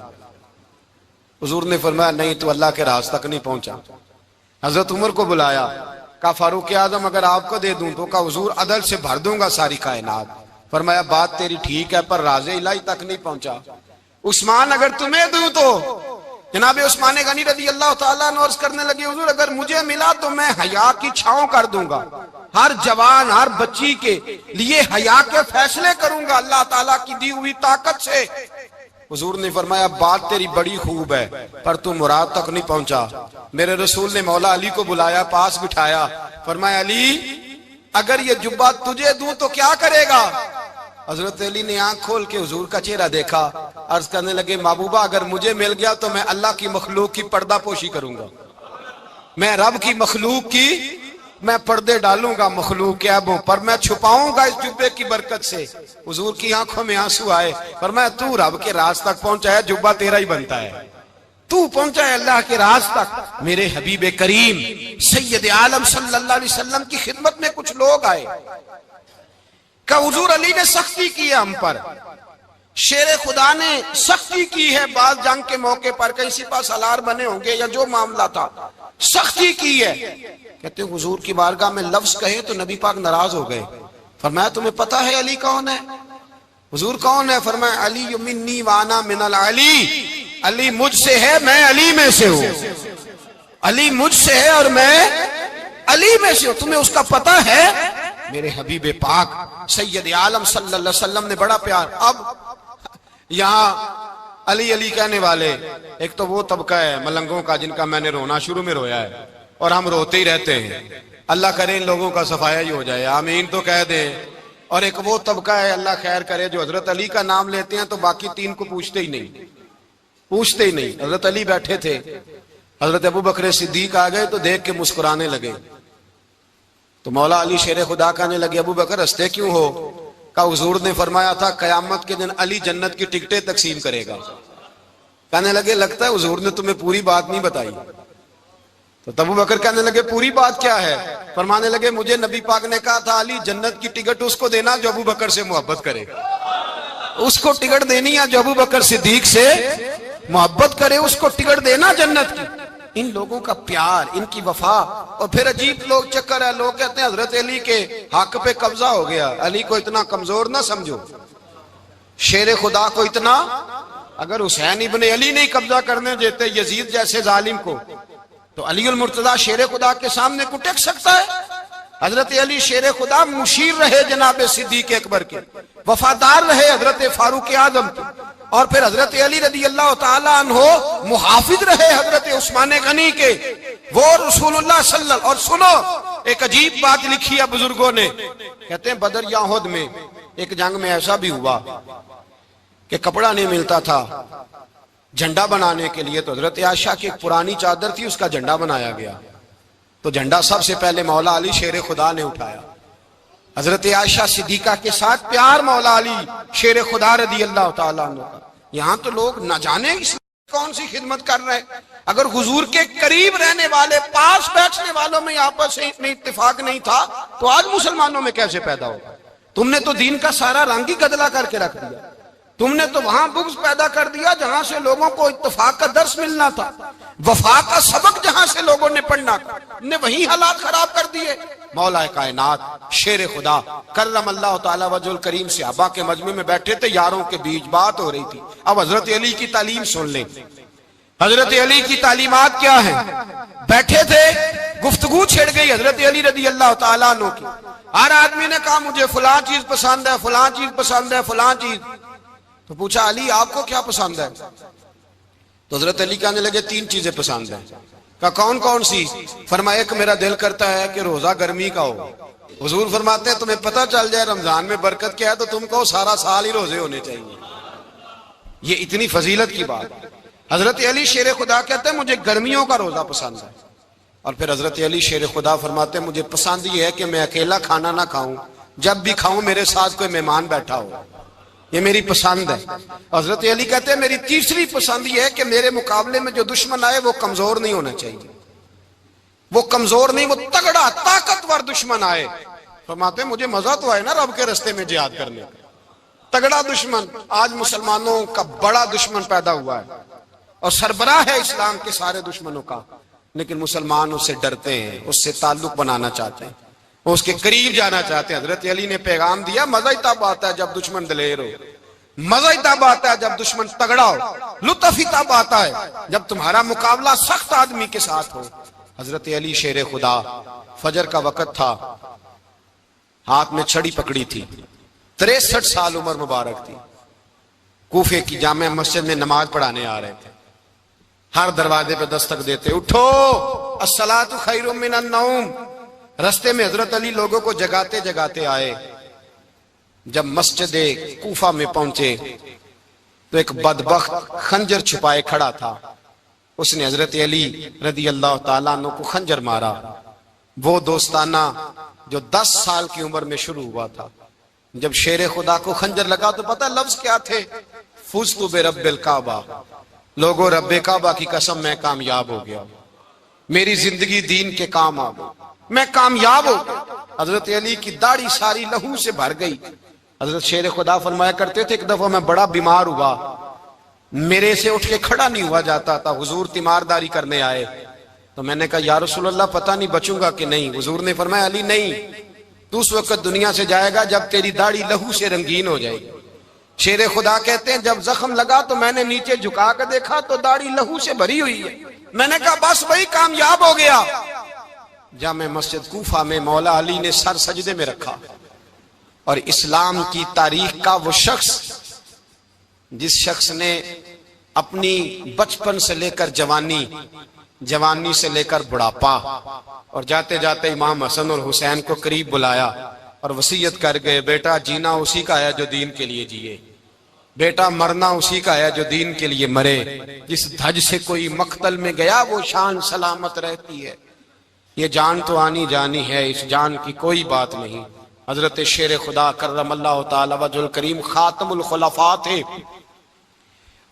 [SPEAKER 1] حضور نے فرمایا نہیں تو اللہ کے راز تک نہیں پہنچا. حضرت عمر کو بلایا, کہا فاروق اعظم اگر آپ کو دے دوں تو کہا حضور عدل سے بھر دوں گا ساری کائنات. فرمایا بات تیری ٹھیک ہے پر راز الہی تک نہیں پہنچا. عثمان اگر تمہیں دوں تو جناب عثمان غنی رضی اللہ تعالیٰ عنہ عرض کرنے لگے حضور اگر مجھے ملا تو میں حیا کی چھاؤں کر دوں گا, ہر جوان ہر بچی کے لیے حیا کے فیصلے کروں گا اللہ تعالیٰ کی دی ہوئی طاقت سے۔ حضور نے فرمایا بات تیری بڑی خوب ہے پر تو مراد تک نہیں پہنچا۔ میرے رسول نے مولا علی کو بلایا، پاس بٹھایا، فرمایا علی اگر یہ جبہ تجھے دوں تو کیا کرے گا؟ حضرت علی نے آنکھ کھول کے حضور کا چہرہ دیکھا، عرض کرنے لگے محبوبہ اگر مجھے مل گیا تو میں اللہ کی مخلوق کی پردہ پوشی کروں گا، میں رب کی مخلوق کی میں پردے ڈالوں گا مخلوق کے عیبوں پر، میں چھپاؤں گا اس جبے کی برکت سے۔ حضور کی آنکھوں میں آنسو آئے، فرمایا تو رب کے راز تک پہنچا ہے، جبہ تیرا ہی بنتا ہے، تو پہنچا ہے اللہ کے راز تک۔ میرے حبیب کریم سید عالم صلی اللہ علیہ وسلم کی خدمت میں کچھ لوگ آئے کہ حضور علی نے سختی کی ہے ہم پر، شیر خدا نے سختی کی ہے، بعض جنگ کے موقع پر کہیں سپہ سالار بنے ہوں گے یا جو معاملہ تھا سختی کی ہے۔ کہتے ہیں حضور کی بارگاہ میں لفظ کہے تو نبی پاک ناراض ہو گئے۔ فرمایا تمہیں پتہ ہے علی کون ہے؟ حضور کون ہے؟ فرمایا علی منی وانا من العلی، علی مجھ سے ہے میں علی میں سے ہوں، علی مجھ سے ہے اور میں علی میں سے ہوں، تمہیں اس کا پتہ ہے؟ میرے حبیب پاک سید عالم صلی اللہ علیہ وسلم نے بڑا پیار۔ اب یہاں علی علی کہنے والے ایک تو وہ طبقہ ہے ملنگوں کا جن کا میں نے رونا شروع میں رویا ہے اور ہم روتے ہی رہتے ہیں، اللہ کرے ان لوگوں کا صفایا ہی ہو جائے، آمین تو کہہ دیں۔ اور ایک وہ طبقہ ہے اللہ خیر کرے جو حضرت علی کا نام لیتے ہیں تو باقی تین کو پوچھتے ہی نہیں، پوچھتے ہی نہیں۔ حضرت علی بیٹھے تھے، حضرت ابو بکر صدیق آ گئے تو دیکھ کے مسکرانے لگے، تو مولا علی شیر خدا کہنے لگے ابو بکر ہنستے کیوں ہو؟ کہا حضور نے فرمایا تھا قیامت کے دن علی جنت کی ٹکٹیں تقسیم کرے گا۔ کہنے لگے لگتا ہے حضور نے تمہیں پوری بات نہیں بتائی۔ تو ابو بکر کہنے لگے پوری بات کیا ہے؟ فرمانے لگے مجھے نبی پاک نے کہا تھا علی جنت کی ٹکٹ اس کو دینا جو ابو بکر سے محبت کرے، اس کو ٹکٹ دینی ہے جو ابو بکر صدیق سے محبت کرے، اس کو ٹکٹ دینا جنت کی۔ ان لوگوں کا پیار، ان کی وفا۔ اور پھر عجیب لوگ چکر ہے، لوگ کہتے ہیں حضرت علی کے حق پہ قبضہ ہو گیا، علی کو اتنا کمزور نہ سمجھو، شیر خدا کو اتنا، اگر حسین ابن علی نہیں قبضہ کرنے دیتے یزید جیسے ظالم کو تو علی المرتضیٰ شیر خدا کے سامنے کو ٹک سکتا ہے؟ حضرت علی شیر خدا مشیر رہے جناب صدیق اکبر کے، وفادار رہے حضرت فاروق اعظم کے، اور پھر حضرت علی رضی اللہ تعالیٰ عنہ محافظ رہے حضرت عثمان غنی کے، وہ رسول اللہ صلی اللہ۔ اور سنو ایک عجیب بات لکھی ہے بزرگوں نے، کہتے ہیں بدر یا احد میں ایک جنگ میں ایسا بھی ہوا کہ کپڑا نہیں ملتا تھا جھنڈا بنانے کے لیے، تو حضرت عائشہ کی ایک پرانی چادر تھی اس کا جھنڈا بنایا گیا، تو جھنڈا سب سے پہلے مولا علی شیر خدا نے اٹھایا۔ حضرت عائشہ صدیقہ کے ساتھ پیار مولا علی شیر خدا رضی اللہ تعالیٰ عنہ کا۔ یہاں تو لوگ نہ جانے کون سی خدمت کر رہے ہیں۔ اگر حضور کے قریب رہنے والے پاس بیٹھنے والوں میں آپس میں اتفاق نہیں تھا تو آج مسلمانوں میں کیسے پیدا ہوگا؟ تم نے تو دین کا سارا رنگ ہی گدلا کر کے رکھ دیا، تم نے تو وہاں بغض پیدا کر دیا جہاں سے لوگوں کو اتفاق کا درس ملنا تھا، وفا کا سبق جہاں سے لوگوں نے پڑھنا تھا، نے وہی حالات خراب کر دیے۔ مولا کائنات شیر خدا کرم اللہ تعالی وجہ الکریم صحابہ کے مجمع میں بیٹھے تھے، یاروں کے بیچ بات ہو رہی تھی۔ اب حضرت علی کی تعلیم سن لیں، حضرت علی کی تعلیمات کیا ہیں؟ بیٹھے تھے، گفتگو چھڑ گئی حضرت علی رضی اللہ تعالیٰ عنہ کی، ہر آدمی نے کہا مجھے فلاں چیز پسند ہے، فلاں چیز پسند ہے، فلاں چیز۔ تو پوچھا علی آپ کو کیا پسند ہے؟ تو حضرت علی کہنے لگے تین چیزیں پسند ہیں۔ کہا کون کون سی؟ فرمایا ایک میرا دل کرتا ہے کہ روزہ گرمی کا ہو۔ حضور فرماتے ہیں تمہیں پتہ چل جائے رمضان میں برکت کیا ہے تو تم کو سارا سال ہی روزے ہونے چاہیے، یہ اتنی فضیلت کی بات۔ حضرت علی شیر خدا کہتے ہیں مجھے گرمیوں کا روزہ پسند ہے۔ اور پھر حضرت علی شیر خدا فرماتے ہیں مجھے پسند یہ ہے کہ میں اکیلا کھانا نہ کھاؤں، جب بھی کھاؤں میرے ساتھ کوئی مہمان بیٹھا ہو، یہ میری پسند ہے۔ حضرت علی کہتے ہیں میری تیسری پسند یہ ہے کہ میرے مقابلے میں جو دشمن آئے وہ کمزور نہیں ہونا چاہیے، وہ کمزور نہیں، وہ تگڑا طاقتور دشمن آئے۔ فرماتے ہیں مجھے مزہ تو آئے نا رب کے رستے میں جہاد کرنے کا، تگڑا دشمن۔ آج مسلمانوں کا بڑا دشمن پیدا ہوا ہے اور سربراہ ہے اسلام کے سارے دشمنوں کا، لیکن مسلمان اس سے ڈرتے ہیں، اس سے تعلق بنانا چاہتے ہیں، وہ اس کے قریب جانا چاہتے ہیں۔ حضرت علی نے پیغام دیا مزہ ہی تب آتا ہے جب دشمن دلیر ہو، مزہ ہی تب آتا ہے جب دشمن تگڑا ہو، لطف ہی تب آتا ہے جب تمہارا مقابلہ سخت آدمی کے ساتھ ہو۔ حضرت علی شیر خدا، فجر کا وقت تھا، ہاتھ میں چھڑی پکڑی تھی، 63 سال عمر مبارک تھی، کوفے کی جامع مسجد میں نماز پڑھانے آ رہے تھے، ہر دروازے پہ دستک دیتے، اٹھو الصلاۃ خیر من النوم۔ رستے میں حضرت علی لوگوں کو جگاتے جگاتے آئے، جب مسجد کوفہ میں پہنچے تو ایک بدبخت خنجر چھپائے کھڑا تھا، اس نے حضرت علی رضی اللہ تعالیٰ عنہ کو خنجر مارا، وہ دوستانہ جو 10 سال کی عمر میں شروع ہوا تھا۔ جب شیر خدا کو خنجر لگا تو پتہ لفظ کیا تھے؟ فزت برب الکعبہ، لوگوں رب کعبہ کی قسم میں کامیاب ہو گیا، میری زندگی دین کے کام آ گئی، میں کامیاب ہو گیا۔ حضرت علی کی داڑھی ساری لہو سے بھر گئی۔ حضرت شیر خدا فرمایا کرتے تھے، ایک دفعہ میں بڑا بیمار ہوا، میرے سے اٹھ کے کھڑا نہیں ہوا جاتا تھا، حضور تیمارداری کرنے آئے تو میں نے کہا یا رسول اللہ پتہ نہیں بچوں گا کہ نہیں۔ حضور نے فرمایا علی نہیں، تو اس وقت دنیا سے جائے گا جب تیری داڑھی لہو سے رنگین ہو جائے گی۔ شیر خدا کہتے ہیں جب زخم لگا تو میں نے نیچے جھکا کر دیکھا تو داڑھی لہو سے بھری ہوئی ہے، میں نے کہا بس وہی کامیاب ہو گیا۔ جامع مسجد کوفہ میں مولا علی نے سر سجدے میں رکھا، اور اسلام کی تاریخ کا وہ شخص جس شخص نے اپنی بچپن سے لے کر جوانی، جوانی سے لے کر بڑھاپا، اور جاتے جاتے امام حسن اور حسین کو قریب بلایا اور وصیت کر گئے، بیٹا جینا اسی کا ہے جو دین کے لیے جیے، بیٹا مرنا اسی کا ہے جو دین کے لیے مرے، جس دھج سے کوئی مقتل میں گیا وہ شان سلامت رہتی ہے، یہ جان تو آنی جانی ہے، اس جان کی کوئی بات نہیں۔ حضرت شیر خدا کرم اللہ تعالی وجہ الکریم خاتم الخلفاء تھے،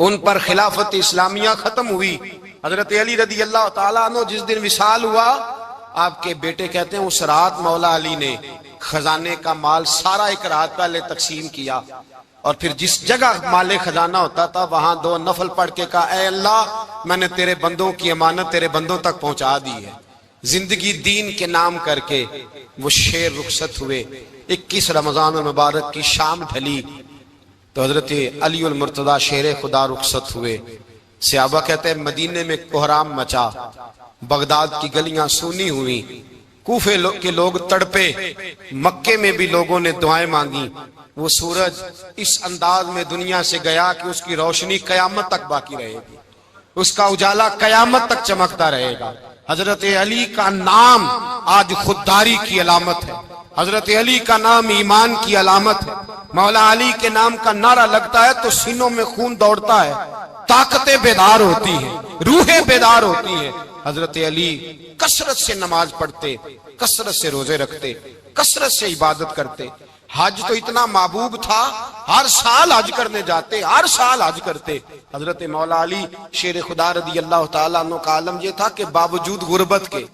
[SPEAKER 1] ان پر خلافت اسلامیہ ختم ہوئی۔ حضرت علی رضی اللہ تعالیٰ عنہ جس دن وصال ہوا، آپ کے بیٹے کہتے ہیں اس رات مولا علی نے خزانے کا مال سارا ایک رات پہلے تقسیم کیا، اور پھر جس جگہ مال خزانہ ہوتا تھا وہاں 2 نفل پڑھ کے کہا اے اللہ میں نے تیرے بندوں کی امانت تیرے بندوں تک پہنچا دی ہے۔ زندگی دین کے نام کر کے وہ شیر رخصت ہوئے۔ 21 رمضان المبارک کی شام ڈھلی تو حضرت علی المرتضی شیر خدا رخصت ہوئے۔ صحابہ کہتے ہیں مدینے میں کوہرام مچا، بغداد کی گلیاں سونی ہوئی، کوفے کے لوگ تڑپے، مکے میں بھی لوگوں نے دعائیں مانگی۔ وہ سورج اس انداز میں دنیا سے گیا کہ اس کی روشنی قیامت تک باقی رہے گی، اس کا اجالا قیامت تک چمکتا رہے گا۔ حضرت علی کا نام آج خودداری کی علامت ہے، حضرت علی کا نام ایمان کی علامت ہے۔ مولا علی کے نام کا نعرہ لگتا ہے تو سینوں میں خون دوڑتا ہے، طاقتیں بیدار ہوتی ہیں، روحیں بیدار ہوتی ہیں۔ حضرت علی کثرت سے نماز پڑھتے، کثرت سے روزے رکھتے، کثرت سے عبادت کرتے۔ حج تو اتنا محبوب تھا، ہر سال حج کرنے جاتے، ہر سال حج کرتے۔ حضرت مولا علی شیر خدا رضی اللہ تعالیٰ عنہ کا عالم یہ تھا کہ باوجود غربت کے،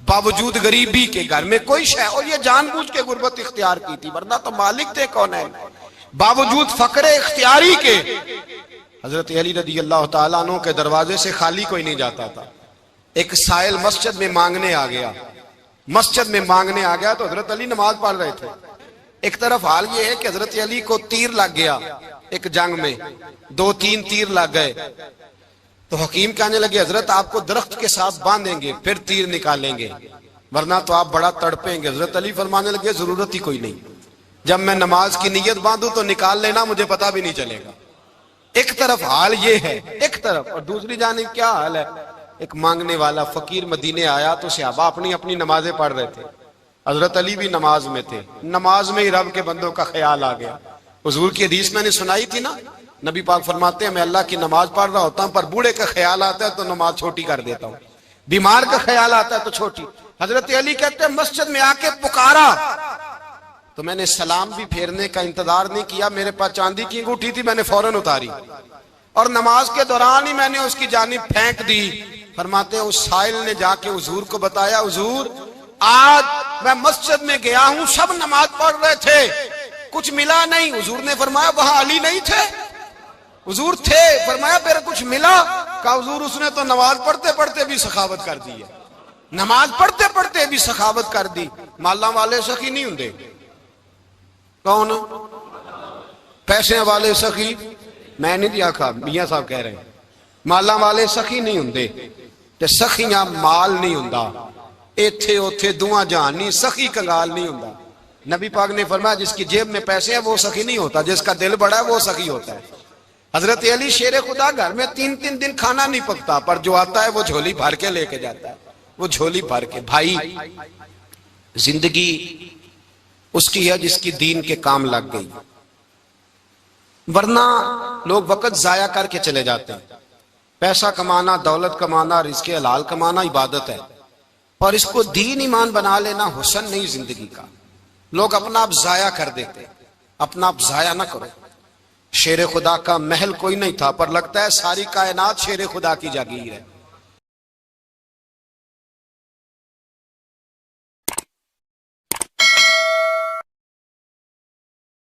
[SPEAKER 1] باوجود غریبی کے، گھر میں کوئی شے، اور یہ جان بوجھ کے غربت اختیار کی تھی ورنہ تو مالک تھے کون ہے، باوجود فقر اختیاری کے حضرت علی رضی اللہ تعالیٰ عنہ کے دروازے سے خالی کوئی نہیں جاتا تھا۔ ایک سائل مسجد میں مانگنے آ گیا، مسجد میں مانگنے آ گیا تو حضرت علی نماز پڑھ رہے تھے۔ ایک طرف حال یہ ہے کہ حضرت علی کو تیر لگ گیا، ایک جنگ میں 2-3 تیر لگ گئے، تو حکیم کہنے لگے حضرت آپ کو درخت کے ساتھ باندھیں گے پھر تیر نکالیں گے ورنہ تو آپ بڑا تڑپیں گے۔ حضرت علی فرمانے لگے ضرورت ہی کوئی نہیں، جب میں نماز کی نیت باندھوں تو نکال لینا، مجھے پتا بھی نہیں چلے گا۔ ایک طرف حال یہ ہے، ایک طرف، اور دوسری جانب کیا حال ہے؟ ایک مانگنے والا فقیر مدینے آیا تو صحابہ اپنی اپنی نمازیں پڑھ رہے تھے، حضرت علی بھی نماز میں تھے، نماز میں ہی رب کے بندوں کا خیال آ گیا۔ حضور کی حدیث میں نے سنائی تھی نا، نبی پاک فرماتے ہیں میں اللہ کی نماز پڑھ رہا ہوتا ہوں پر بوڑھے کا خیال آتا ہے تو نماز چھوٹی کر دیتا ہوں، بیمار کا خیال آتا ہے تو چھوٹی۔ حضرت علی کہتے ہیں مسجد میں آ کے پکارا تو میں نے سلام بھی پھیرنے کا انتظار نہیں کیا، میرے پاس چاندی کی انگوٹھی تھی، میں نے فوراً اتاری اور نماز کے دوران ہی میں نے اس کی جانب پھینک دی۔ فرماتے ہیں اس سائل نے جا کے حضور کو بتایا، حضور آج میں مسجد میں گیا ہوں، سب نماز پڑھ رہے تھے، کچھ ملا نہیں۔ حضور نے فرمایا وہاں علی نہیں تھے؟ حضور تھے۔ فرمایا پھر کچھ ملا؟ کہا حضور اس نے تو نماز پڑھتے پڑھتے بھی سخاوت کر دی ہے، نماز پڑھتے پڑھتے بھی سخاوت کر دی۔ مالاں والے سخی نہیں ہوندے، کون؟ پیسے والے سخی میں نہیں دیا کھا، میاں صاحب کہہ رہے ہیں مالاں والے سخی نہیں ہوندے، تے سخیاں مال نہیں ہوندا، ایتھے اوتھے دعا جہان نہیں، سخی کنگال نہیں ہوندا۔ نبی پاک نے فرمایا جس کی جیب میں پیسے ہیں وہ سخی نہیں ہوتا، جس کا دل بڑا ہے وہ سخی ہوتا ہے۔ حضرت علی شیر خدا گھر میں 3 دن کھانا نہیں پکتا، پر جو آتا ہے وہ جھولی بھر کے لے کے جاتا ہے، وہ جھولی بھر کے۔ بھائی زندگی اس کی ہے جس کی دین کے کام لگ گئی، ورنہ لوگ وقت ضائع کر کے چلے جاتے ہیں۔ پیسہ کمانا، دولت کمانا، رزق حلال کمانا عبادت ہے، اور اس کو دین ایمان بنا لینا حسن نہیں زندگی کا۔ لوگ اپنا آپ ضائع کر دیتے، اپنا آپ ضائع نہ کرو۔ شیر خدا کا محل کوئی نہیں تھا، پر لگتا ہے ساری کائنات شیر خدا کی جاگیر ہے۔